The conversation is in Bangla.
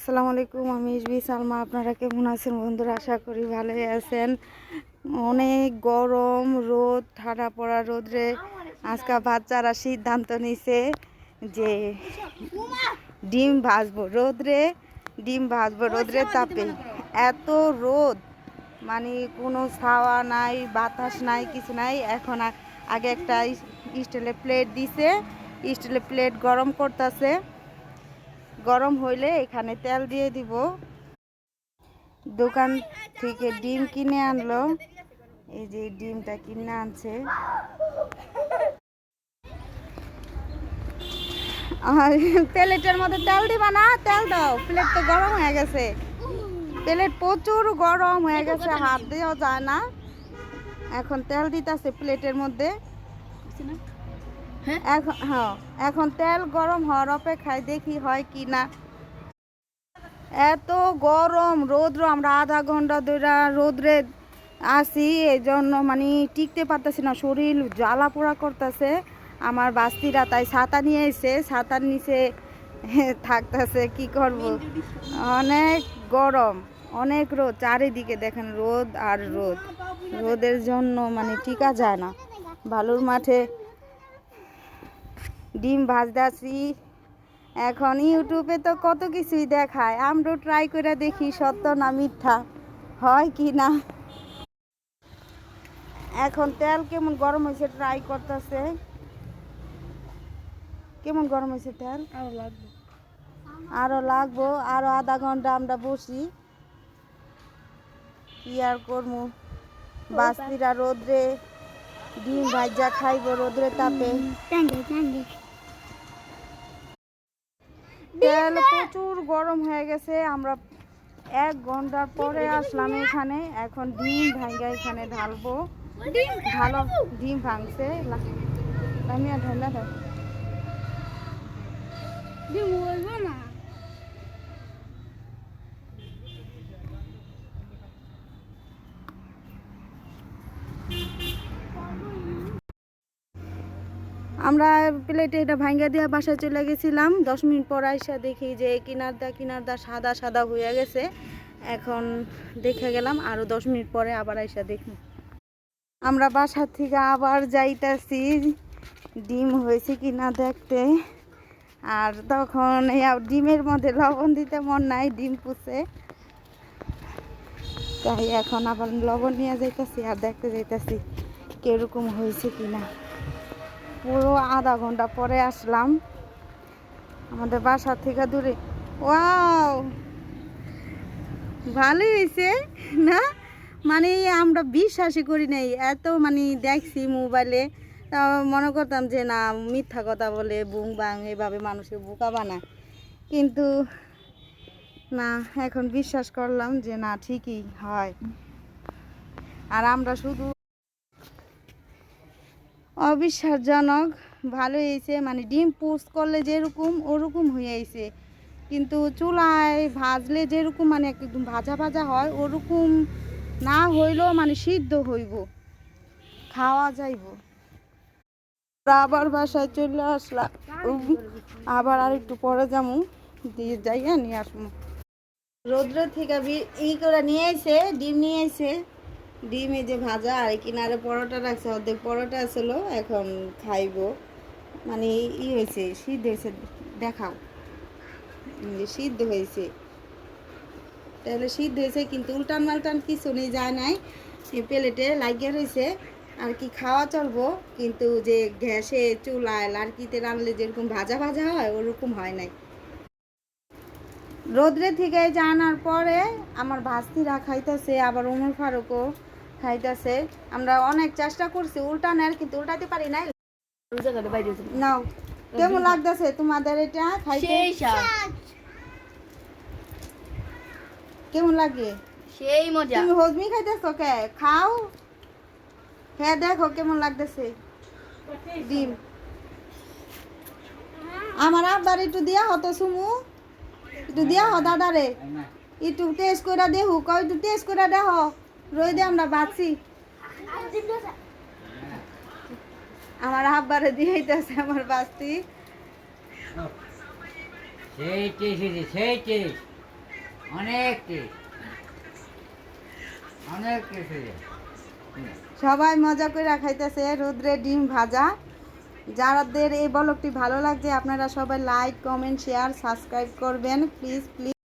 আসসালামু আলাইকুম, আমি ইসবি সালমা। আপনারা কেমন আছেন বন্ধুরা? আশা করি ভালোই আছেন। অনেক গরম, রোদ, ঠাডা পড়া রোদরে আজকে বাচ্চারা সিদ্ধান্ত নিছে যে ডিম ভাজবো রোদরে, রোদরে তাপে। এত রোদ, মানে কোনো ছাওয়া নাই, বাতাস নাই, কিছু নাই। এখন আগে একটা স্টিলের প্লেট দিছে, স্টিলের প্লেট গরম করতেছে। গরম হইলে এখানে তেল দিয়ে দিব। দোকান থেকে ডিম কিনে আনলো, এই যে ডিমটা কিনে আনছে। আর প্লেটের মধ্যে তেল দিবা না, তেল দাও। প্লেট তো গরম হয়ে গেছে, প্লেট প্রচুর গরম হয়ে গেছে, হাত দিয়েও যায় না। এখন তেল দিতেছে প্লেটের মধ্যে। এখন তেল গরম হওয়ার অপেক্ষায়, দেখি হয় কি না। এত গরম রৌদ্র, আমরা আধা ঘন্টা ধরে রোদ্রে আসি, এই জন্য মানে টিকতে পারতেছি না, শরীর জ্বালা পোড়া করতেছে। আমার বাস্তিরা তাই ছাতা নিয়ে এসে ছাতার নিচে থাকতেছে, কি করব। অনেক গরম, অনেক রোদ, চারিদিকে দেখেন রোদ আর রোদ। রোদের জন্য মানে টিকা যায় না। বালুর মাঠে ডিম ভাজতেছি। এখন ইউটিউবে তো কত কিছুই দেখায়, আমরাও ট্রাই করে দেখি সত্য না মিথ্যা হয় কি না। এখন তেল কেমন গরম হয়েছে ট্রাই করতেছে। কেমন গরম হয়েছে তেল? আরো লাগবো, আরো আধা ঘন্টা আমরা বসি। কি আর করবো, বাস্তিরা রোদ্রে ডিম ভাজা খাইবো রোদ্রে তাপে। তেল প্রচুর গরম হয়ে গেছে। আমরা 1 ঘন্টার পরে আসলাম এখানে। এখন ডিম ভাঙ্গা এখানে ঢালবো। ভালো ডিম ভাঙছে, আমরা প্লেটে এটা ভাঙ্গা দিয়ে বাসায় চলে গেছিলাম। 10 মিনিট পর আইসা দেখি যে কিনারদা সাদা সাদা হয়ে গেছে। এখন দেখে গেলাম, আরো 10 মিনিট পরে আবার আইসা দেখি। আমরা বাসার থেকে আবার যাইতাছি ডিম হয়েছে কিনা দেখতে। আর তখন এই ডিমের মধ্যে লবণ দিতে মন নাই, ডিম পুষে। তাই এখন আবার লবণ নিয়ে যাইতাছি আর দেখতে যাইতাছি কিরকম হয়েছে কিনা। পুরো আধা ঘন্টা পরে আসলাম আমাদের বাসা থেকে দূরে। ওয়াও, ভালোই হয়েছে না? মানে আমরা বিশ্বাসই করি নাই, এত মানে দেখছি মোবাইলে, তা মনে করতাম যে না মিথ্যা কথা বলে, বুং বাং এভাবে মানুষের বোকা বানায়। কিন্তু না, এখন বিশ্বাস করলাম যে না, ঠিকই হয়। আর আমরা শুধু অবিশ্বাসজনক ভালো হয়েছে, মানে ডিম পোস্ট করলে যেরকম ওরকম হয়ে আইছে, কিন্তু চুলায় ভাজলে যেরকম মানে একদম ভাজা ভাজা হয় ওরকম না হইলেও মানে সিদ্ধ হইব, খাওয়া যাইব। আবার বাসায় চলে আসলাম, আবার আর একটু পরে যাবো, দিয়ে যাইয়া নিয়ে আসবো। রৌদ্র থেকে ই করে নিয়ে এসে ডিম নিয়ে এসে, ডিম এই যে ভাজা, আর কিনারে পরোটা রাখছে, অর্ধেক পরোটা আসলো, এখন খাইবো। মানে হয়েছে, সিদ্ধ হয়েছে, দেখাও সিদ্ধ হয়েছে, তাহলে সিদ্ধ হয়েছে, কিন্তু উল্টান মাল্টান কিছু নেই, যায় নাই, প্লেটে লাগিয়ে রয়েছে। আর কি খাওয়া চলবো, কিন্তু যে গ্যাসে চুলায় লাড়কিতে রানলে যেরকম ভাজা ভাজা হয় ওরকম হয় নাই। রোদ্রে থেকে জানার পরে আমার ভাস্তিরা খাইতেছে, আবার উমর ফারুকও খাইতেছে। আমরা অনেক চেষ্টা করছি উল্টানের, কিন্তু উল্টাতে পারি নাই। নাও, কেমন লাগতেছে তোমাদের এটা খাইতে? কেমন লাগে? সেই মজা। তুমি হজমি খাইতেছো কে? খাও, হ্যাঁ দেখো কেমন লাগতেছে ডিম। আমার আব্বার একটু দিয়া হতো সুমু, একটু দিয়া হ দাদারে, একটু টেস্ট করে দেহু, কয় একটু টেস্ট করে দেহ, রই দে আমরা বাঁচি। আমার আব্বারে দিয়েইতেছে আমার বাস্তি। সেই টেস্ট, সেই টেস্ট। অনেক টেস্ট, অনেক টেস্ট হয়ে যায়। সবাই মজা করে খাইতেছে রোদ্রে ডিম ভাজা। যাদের এই ব্লগটি ভালো লাগছে আপনারা সবাই লাইক কমেন্ট শেয়ার সাবস্ক্রাইব করবেন প্লিজ প্লিজ।